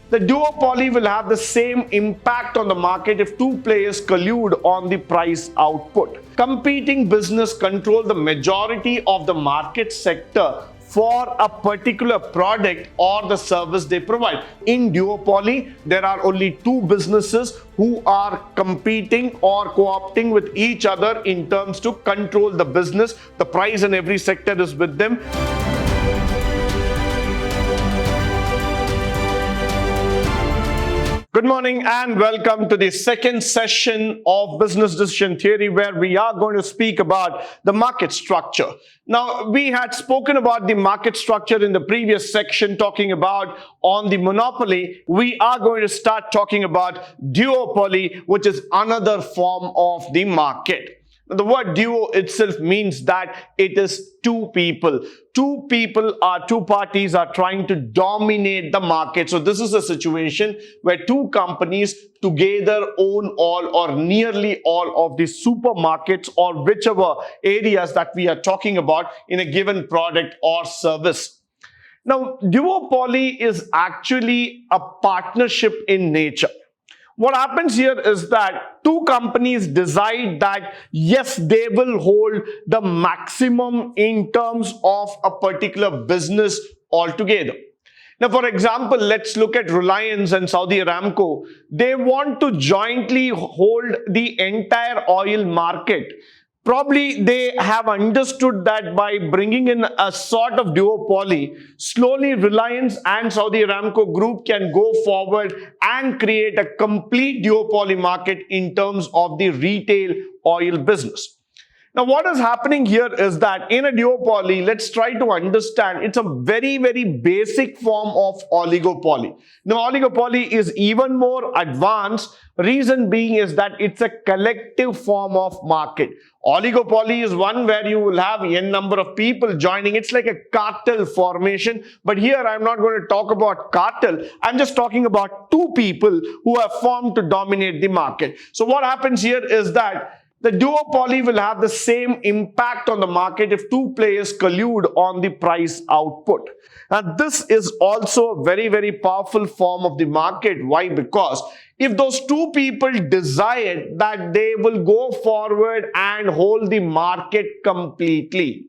The duopoly will have the same impact on the market if two players collude on the price output. Competing business control the majority of the market sector for a particular product or the service they provide. In duopoly, there are only two businesses who are competing or co-opting with each other in terms to control the business. The price in every sector is with them. Good morning and welcome to the second session of Business Decision Theory, where we are going to speak about the market structure. Now, we had spoken about the market structure in the previous section, talking about on the monopoly. We are going to start talking about duopoly, which is another form of the market. The word duo itself means that it is two people. Two parties are trying to dominate the market. So this is a situation where two companies together own all or nearly all of the supermarkets or whichever areas that we are talking about in a given product or service. Now, duopoly is actually a partnership in nature. What happens here is that two companies decide that yes, they will hold the maximum in terms of a particular business altogether. Now, for example, let's look at Reliance and Saudi Aramco. They want to jointly hold the entire oil market. Probably they have understood that by bringing in a sort of duopoly, slowly Reliance and Saudi Aramco group can go forward and create a complete duopoly market in terms of the retail oil business. Now, what is happening here is that in a duopoly, let's try to understand, it's a very, very basic form of oligopoly. Now, oligopoly is even more advanced. Reason being is that it's a collective form of market. Oligopoly is one where you will have n number of people joining. It's like a cartel formation. But here I'm not going to talk about cartel. I'm just talking about two people who have formed to dominate the market. So what happens here is that the duopoly will have the same impact on the market if two players collude on the price output. And this is also a very, very powerful form of the market. Why? Because if those two people decide that they will go forward and hold the market completely,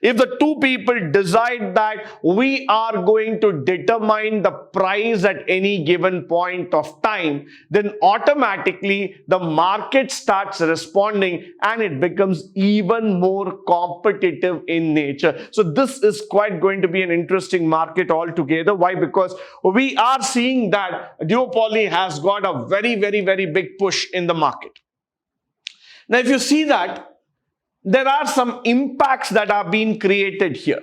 if the two people decide that we are going to determine the price at any given point of time, then automatically the market starts responding and it becomes even more competitive in nature. So this is quite going to be an interesting market altogether. Why? Because we are seeing that duopoly has got a very, very, very big push in the market. Now, if you see that, there are some impacts that are being created here.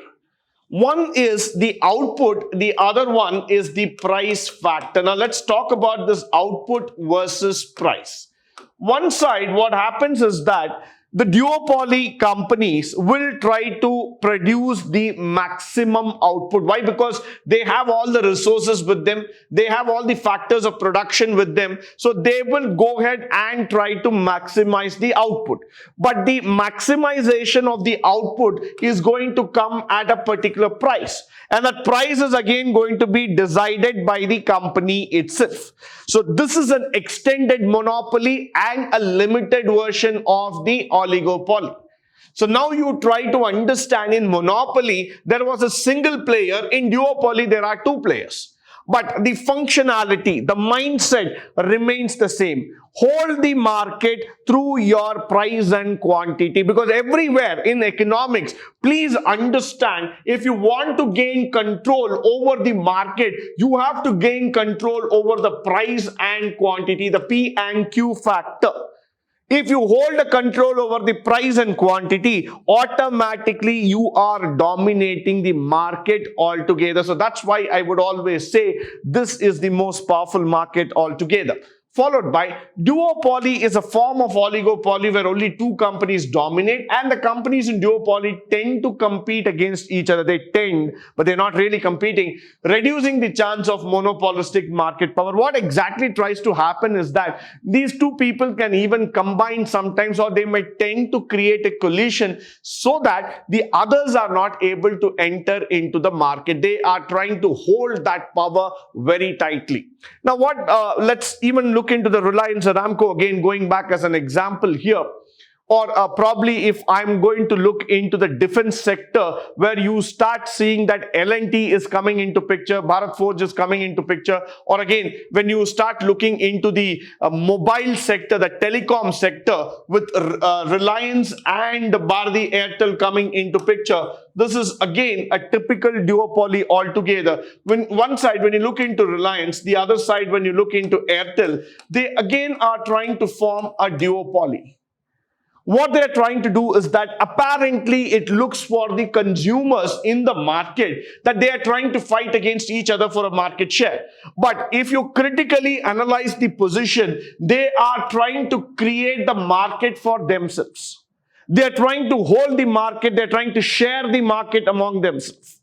One is the output, the other one is the price factor. Now let's talk about this output versus price. One side, what happens is that the duopoly companies will try to produce the maximum output. Why? Because they have all the resources with them. They have all the factors of production with them. So they will go ahead and try to maximize the output. But the maximization of the output is going to come at a particular price. And that price is again going to be decided by the company itself. So this is an extended monopoly and a limited version of the oligopoly. So now you try to understand, in monopoly, there was a single player. In duopoly, there are two players. But the functionality, the mindset remains the same. Hold the market through your price and quantity, because everywhere in economics, please understand, if you want to gain control over the market, you have to gain control over the price and quantity, the P and Q factor. If you hold a control over the price and quantity, automatically you are dominating the market altogether. So that's why I would always say this is the most powerful market altogether. followed by duopoly is a form of oligopoly where only two companies dominate, and the companies in duopoly tend to compete against each other. They tend, but they're not really competing, reducing the chance of monopolistic market power. What exactly tries to happen is that these two people can even combine sometimes, or they might tend to create a collision so that the others are not able to enter into the market. They are trying to hold that power very tightly. Now let's even look into the Reliance Aramco again, going back as an example here. Or probably if I'm going to look into the defense sector, where you start seeing that L&T is coming into picture, Bharat Forge is coming into picture, or again, when you start looking into the mobile sector, the telecom sector, with Reliance and Bharti Airtel coming into picture, this is again a typical duopoly altogether. When one side, when you look into Reliance, the other side, when you look into Airtel, they again are trying to form a duopoly. What they're trying to do is that apparently it looks for the consumers in the market that they are trying to fight against each other for a market share. But if you critically analyze the position, they are trying to create the market for themselves. They're trying to hold the market. They're trying to share the market among themselves.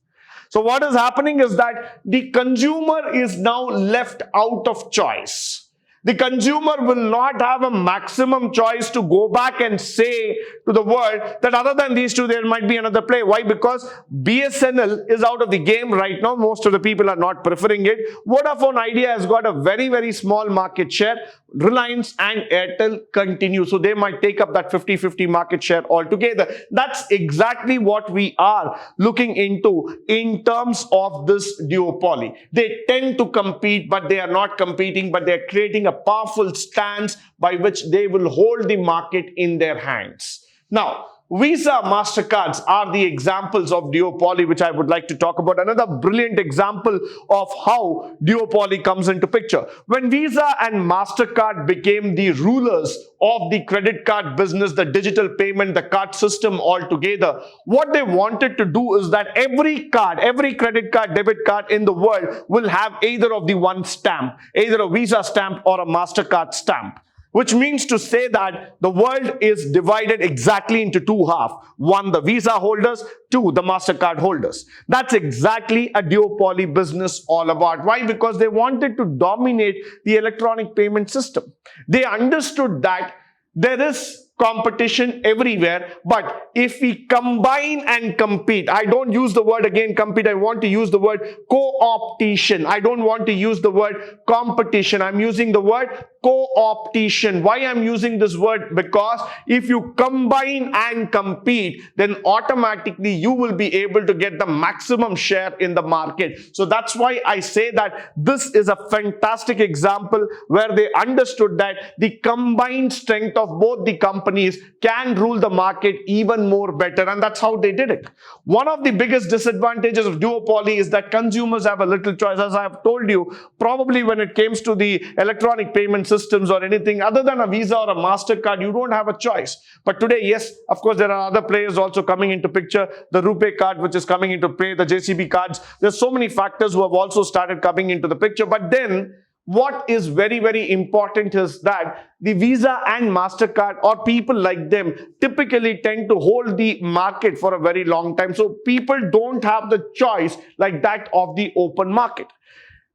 So what is happening is that the consumer is now left out of choice. The consumer will not have a maximum choice to go back and say to the world that other than these two, there might be another play. Why? Because BSNL is out of the game right now. Most of the people are not preferring it. Vodafone Idea has got a very, very small market share. Reliance and Airtel continue. So they might take up that 50-50 market share altogether. That's exactly what we are looking into in terms of this duopoly. They tend to compete, but they are not competing, but they are creating a powerful stance by which they will hold the market in their hands. Now, Visa, MasterCards are the examples of duopoly which I would like to talk about. Another brilliant example of how duopoly comes into picture. When Visa and MasterCard became the rulers of the credit card business, the digital payment, the card system altogether, what they wanted to do is that every card, every credit card, debit card in the world will have either of the one stamp, either a Visa stamp or a MasterCard stamp. Which means to say that the world is divided exactly into two halves. One, the Visa holders, two, the MasterCard holders. That's exactly a duopoly business all about. Why? Because they wanted to dominate the electronic payment system. They understood that there is competition everywhere, but if we combine and compete, I don't use the word again compete, I want to use the word co-opetition. I don't want to use the word competition. I'm using the word co-opetition. Why I'm using this word? Because if you combine and compete, then automatically you will be able to get the maximum share in the market. So that's why I say that this is a fantastic example where they understood that the combined strength of both the companies can rule the market even more better, and that's how they did it. One of the biggest disadvantages of duopoly is that consumers have a little choice. As I have told you, probably when it comes to the electronic payment systems or anything other than a Visa or a MasterCard, you don't have a choice. But today, yes, of course, there are other players also coming into picture. The RuPay card, which is coming into play, the JCB cards. There's so many factors who have also started coming into the picture. But then what is very, very important is that the Visa and MasterCard or people like them typically tend to hold the market for a very long time. So people don't have the choice like that of the open market.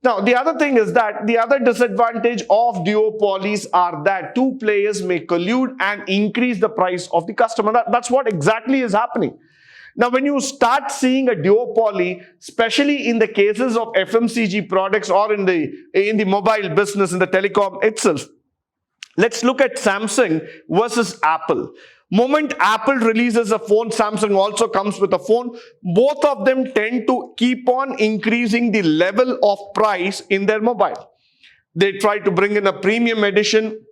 Now, the other thing is that the other disadvantage of duopolies are that two players may collude and increase the price of the customer. That's what exactly is happening. Now, when you start seeing a duopoly, especially in the cases of FMCG products or in the mobile business, in the telecom itself, let's look at Samsung versus Apple. Moment Apple releases a phone, Samsung also comes with a phone. Both of them tend to keep on increasing the level of price in their mobile. They try to bring in a premium edition,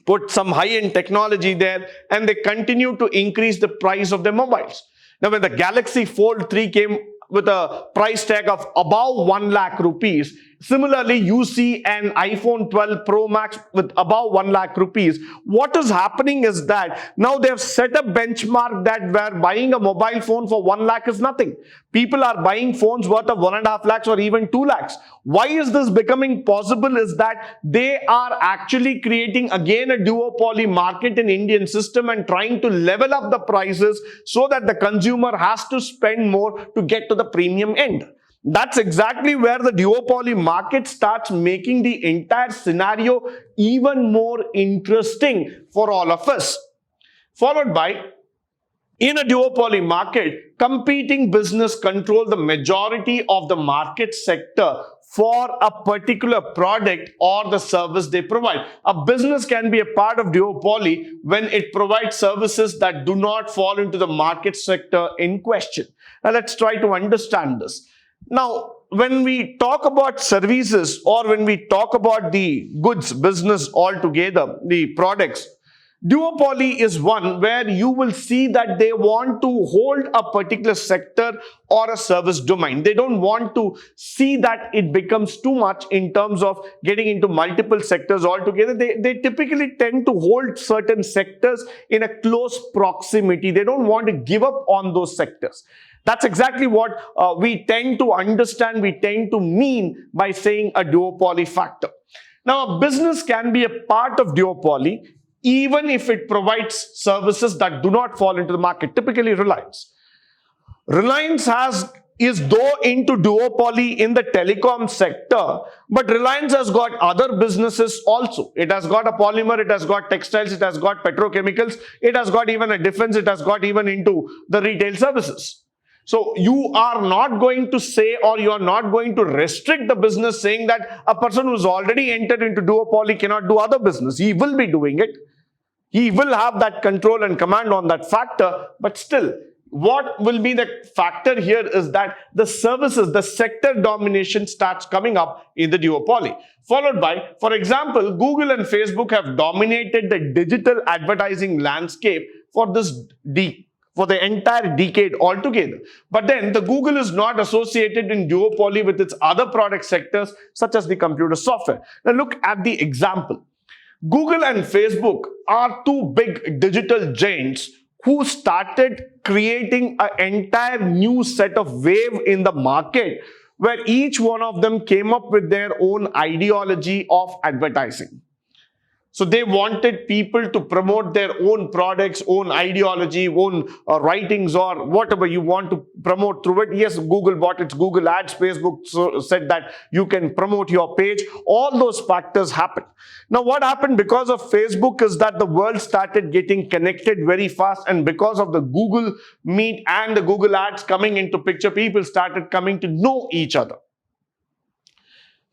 put some high-end technology there, and they continue to increase the price of their mobiles. Now, when the Galaxy Fold 3 came with a price tag of above 1 lakh rupees, Similarly, you see an iPhone 12 Pro Max with above 1 lakh rupees. What is happening is that now they have set a benchmark that where buying a mobile phone for 1 lakh is nothing. People are buying phones worth of 1.5 lakhs or even 2 lakhs. Why is this becoming possible is that they are actually creating again a duopoly market in Indian system and trying to level up the prices so that the consumer has to spend more to get to the premium end. That's exactly where the duopoly market starts making the entire scenario even more interesting for all of us. Followed by, in a duopoly market, competing business control the majority of the market sector for a particular product or the service they provide. A business can be a part of duopoly when it provides services that do not fall into the market sector in question. Now let's try to understand this. Now, when we talk about services or when we talk about the goods business altogether, the products, duopoly is one where you will see that they want to hold a particular sector or a service domain. They don't want to see that it becomes too much in terms of getting into multiple sectors altogether. They typically tend to hold certain sectors in a close proximity. They don't want to give up on those sectors. That's exactly what we tend to understand, we tend to mean by saying a duopoly factor. Now, a business can be a part of duopoly even if it provides services that do not fall into the market, typically Reliance. Reliance is though into duopoly in the telecom sector, but Reliance has got other businesses also. It has got a polymer, it has got textiles, it has got petrochemicals, it has got even a defense, it has got even into the retail services. So you are not going to say, or you are not going to restrict the business saying that a person who's already entered into duopoly cannot do other business. He will be doing it. He will have that control and command on that factor, but still, what will be the factor here is that the services, the sector domination starts coming up in the duopoly. Followed by, for example, Google and Facebook have dominated the digital advertising landscape for the entire decade altogether. But then the Google is not associated in duopoly with its other product sectors such as the computer software. Now look at the example. Google and Facebook are two big digital giants who started creating an entire new set of wave in the market where each one of them came up with their own ideology of advertising. So they wanted people to promote their own products, own ideology, own writings or whatever you want to promote through it. Yes, Google bought its Google Ads. Facebook said that you can promote your page. All those factors happened. Now what happened because of Facebook is that the world started getting connected very fast, and because of the Google Meet and the Google Ads coming into picture, people started coming to know each other.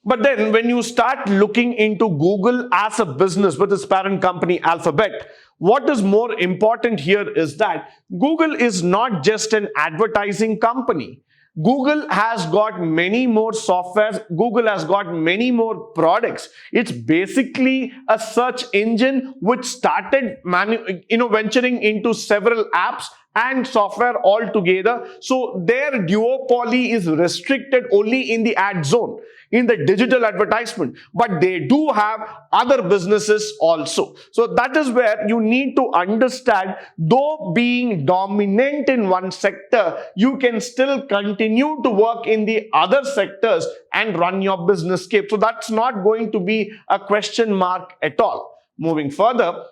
But then when you start looking into Google as a business with its parent company Alphabet, what is more important here is that Google is not just an advertising company. Google has got many more softwares. Google has got many more products. It's basically a search engine which started venturing into several apps and software altogether. So their duopoly is restricted only in the ad zone, in the digital advertisement, but they do have other businesses also. So that is where you need to understand, though being dominant in one sector, you can still continue to work in the other sectors and run your business scape. So that's not going to be a question mark at all. Moving further,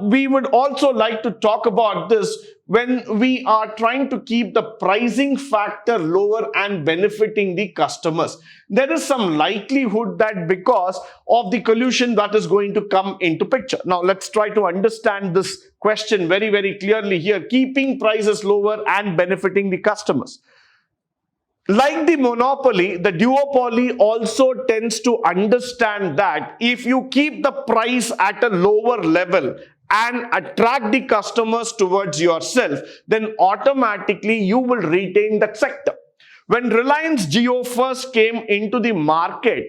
we would also like to talk about this when we are trying to keep the pricing factor lower and benefiting the customers. There is some likelihood that because of the collusion that is going to come into picture. Now let's try to understand this question very, very clearly here. Keeping prices lower and benefiting the customers. Like the monopoly, the duopoly also tends to understand that if you keep the price at a lower level and attract the customers towards yourself, then automatically you will retain that sector. When Reliance Jio first came into the market,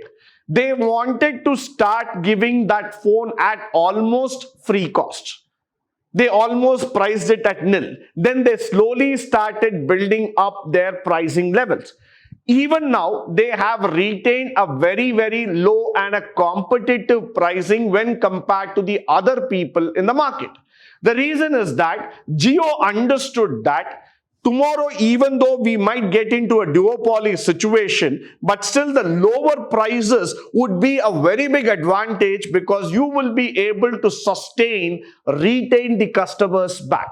they wanted to start giving that phone at almost free cost. They almost priced it at nil. Then they slowly started building up their pricing levels. even now, they have retained a very, very low and a competitive pricing when compared to the other people in the market. The reason is that Jio understood that tomorrow, even though we might get into a duopoly situation, but still the lower prices would be a very big advantage because you will be able to retain the customers back.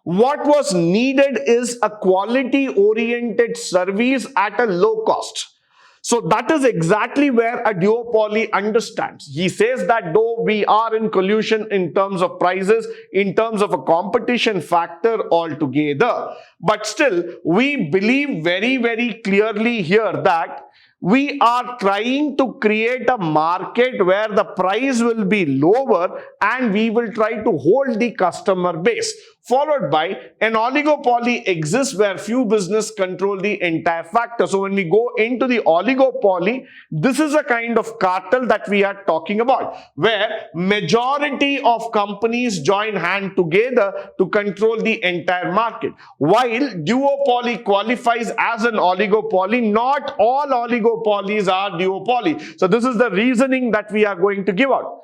What was needed is a quality-oriented service at a low cost. So that is exactly where a duopoly understands. He says that though we are in collusion in terms of prices, in terms of a competition factor altogether, but still we believe very, very clearly here that we are trying to create a market where the price will be lower and we will try to hold the customer base. Followed by an oligopoly exists where few business control the entire factor. So when we go into the oligopoly, this is a kind of cartel that we are talking about, where majority of companies join hand together to control the entire market. While duopoly qualifies as an oligopoly, not all oligopolies are duopoly. So this is the reasoning that we are going to give out.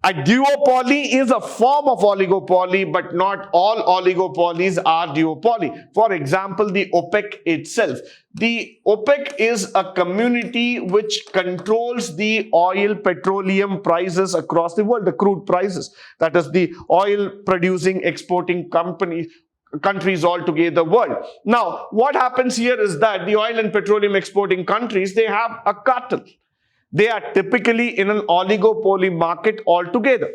A duopoly is a form of oligopoly, but not all oligopolies are duopoly. For example, the OPEC itself. The OPEC is a community which controls the oil, petroleum prices across the world, the crude prices. That is the oil producing, exporting countries altogether world. Now, what happens here is that the oil and petroleum exporting countries, they have a cartel. They are typically in an oligopoly market altogether.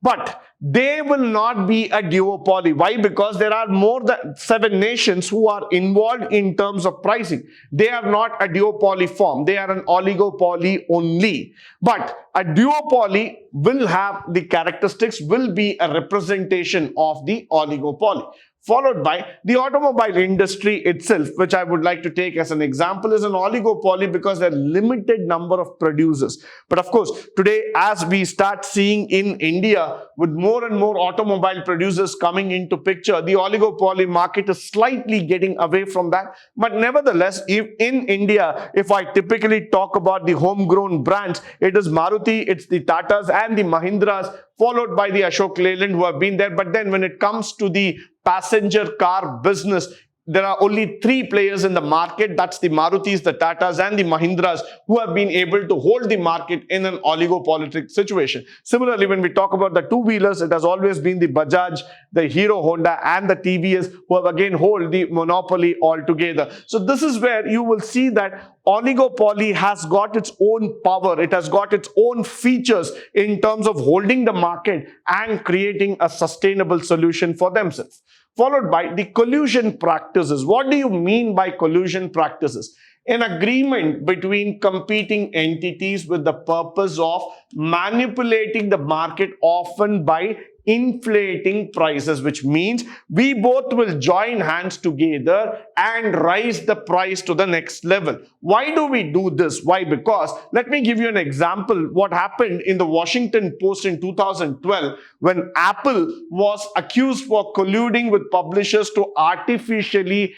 But they will not be a duopoly. Why? Because there are more than 7 nations who are involved in terms of pricing. They are not a duopoly form. They are an oligopoly only. But a duopoly will have the characteristics, will be a representation of the oligopoly. Followed by the automobile industry itself, which I would like to take as an example, is an oligopoly because there are limited number of producers. But of course, today as we start seeing in India with more and more automobile producers coming into picture, the oligopoly market is slightly getting away from that. But nevertheless, if in India, if I typically talk about the homegrown brands, it is Maruti, it's the Tatas and the Mahindras, followed by the Ashok Leyland who have been there. But then when it comes to the passenger car business, there are only 3 players in the market. That's the Marutis, the Tatas and the Mahindras who have been able to hold the market in an oligopolistic situation. Similarly, when we talk about the two-wheelers, it has always been the Bajaj, the Hero Honda and the TVS who have again hold the monopoly altogether. So this is where you will see that oligopoly has got its own power. It has got its own features in terms of holding the market and creating a sustainable solution for themselves. Followed by the collusion practices. What do you mean by collusion practices? An agreement between competing entities with the purpose of manipulating the market, often by inflating prices, which means we both will join hands together and raise the price to the next level. Why do we do this? Why? Because let me give you an example. What happened in the Washington Post in 2012 when Apple was accused for colluding with publishers to artificially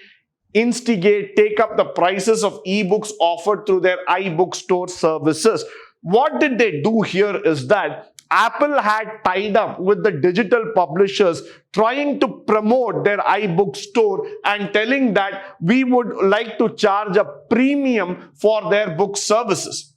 take up the prices of ebooks offered through their iBookstore services. What did they do here is that Apple had tied up with the digital publishers trying to promote their iBookstore and telling that we would like to charge a premium for their book services.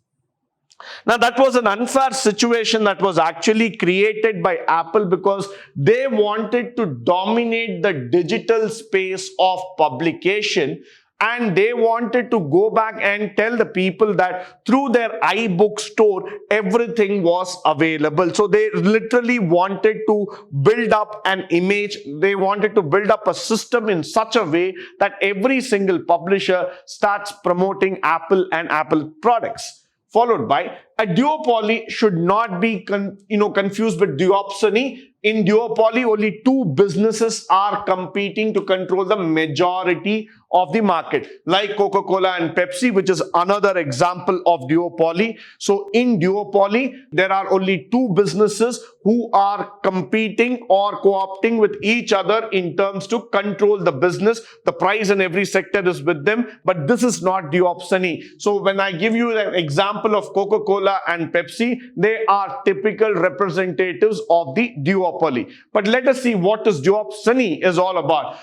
Now, that was an unfair situation that was actually created by Apple because they wanted to dominate the digital space of publication. And they wanted to go back and tell the people that through their iBookstore, everything was available. So they literally wanted to build up an image. They wanted to build up a system in such a way that every single publisher starts promoting Apple and Apple products. Followed by a duopoly should not be confused with duopsony. In duopoly, only 2 businesses are competing to control the majority of the market, like Coca-Cola and Pepsi, which is another example of duopoly. So in duopoly, there are only two businesses who are competing or co-opting with each other in terms to control the business. The price in every sector is with them, but this is not duopsony. So when I give you an example of Coca-Cola and Pepsi, they are typical representatives of the duopoly. But let us see what this duopsony is all about.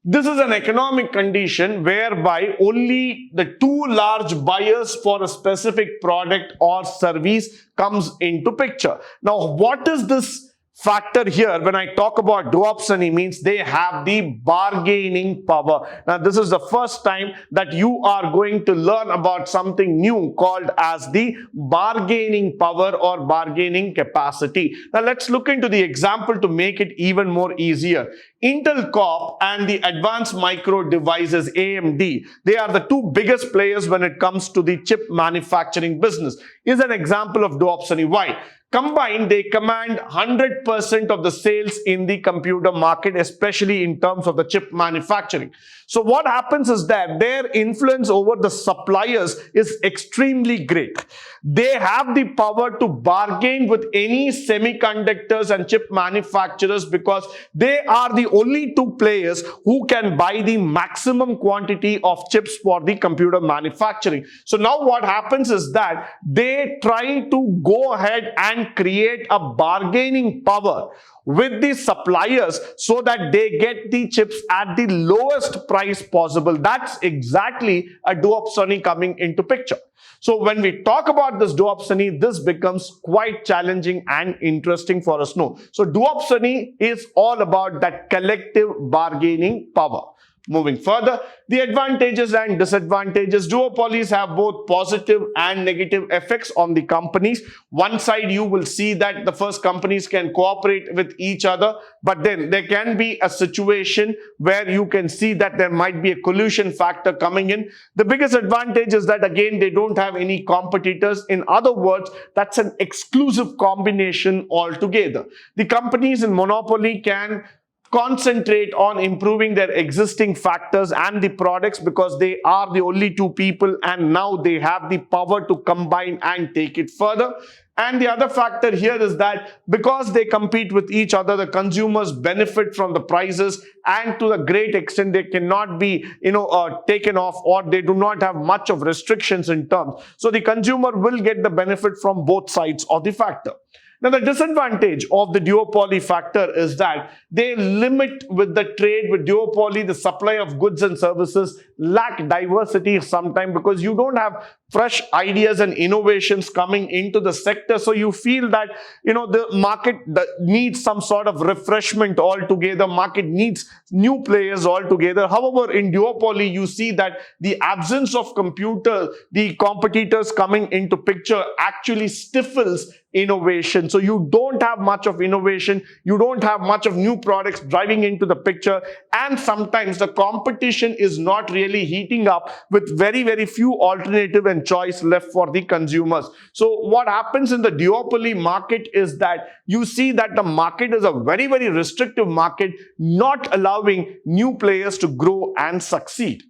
This is an economic condition whereby only the two large buyers for a specific product or service comes into picture. Now, what is this factor here when I talk about duopsony? Means they have the bargaining power. Now, this is the first time that you are going to learn about something new called as the bargaining power or bargaining capacity. Now, let's look into the example to make it even more easier. Intel Corp and the Advanced Micro Devices, AMD, they are the two biggest players when it comes to the chip manufacturing business, is an example of duopsony. Why? Combined, they command 100% of the sales in the computer market, especially in terms of the chip manufacturing. So what happens is that their influence over the suppliers is extremely great. They have the power to bargain with any semiconductors and chip manufacturers because they are the only two players who can buy the maximum quantity of chips for the computer manufacturing. So now what happens is that they try to go ahead and create a bargaining power with the suppliers so that they get the chips at the lowest price possible. That's exactly a duopsony coming into picture. So when we talk about this duopsony, this becomes quite challenging and interesting for us to know. So duopsony is all about that collective bargaining power. Moving further, the advantages and disadvantages. Duopolies have both positive and negative effects on the companies. One side, you will see that the first companies can cooperate with each other, but then there can be a situation where you can see that there might be a collusion factor coming in. The biggest advantage is that again, they don't have any competitors. In other words, that's an exclusive combination altogether. The companies in monopoly can concentrate on improving their existing factors and the products because they are the only two people, and now they have the power to combine and take it further. And the other factor here is that because they compete with each other, the consumers benefit from the prices, and to a great extent they cannot be taken off, or they do not have much of restrictions in terms. So the consumer will get the benefit from both sides of the factor. Now, the disadvantage of the duopoly factor is that they limit with the trade. With duopoly, the supply of goods and services lack diversity sometimes because you don't have fresh ideas and innovations coming into the sector. So you feel that, the market needs some sort of refreshment altogether. Market needs new players altogether. However, in duopoly, you see that the absence of the competitors coming into picture actually stifles innovation. So you don't have much of innovation. You don't have much of new products driving into the picture. And sometimes the competition is not really heating up with very, very few alternative and choice left for the consumers. So what happens in the duopoly market is that you see that the market is a very, very restrictive market, not allowing new players to grow and succeed.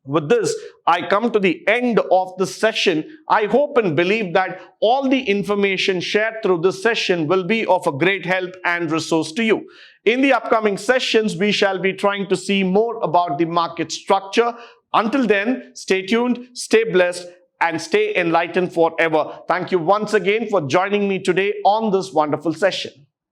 With this, I come to the end of the session. I hope and believe that all the information shared through this session will be of a great help and resource to you. In the upcoming sessions, we shall be trying to see more about the market structure. Until then, stay tuned, stay blessed, and stay enlightened forever. Thank you once again for joining me today on this wonderful session.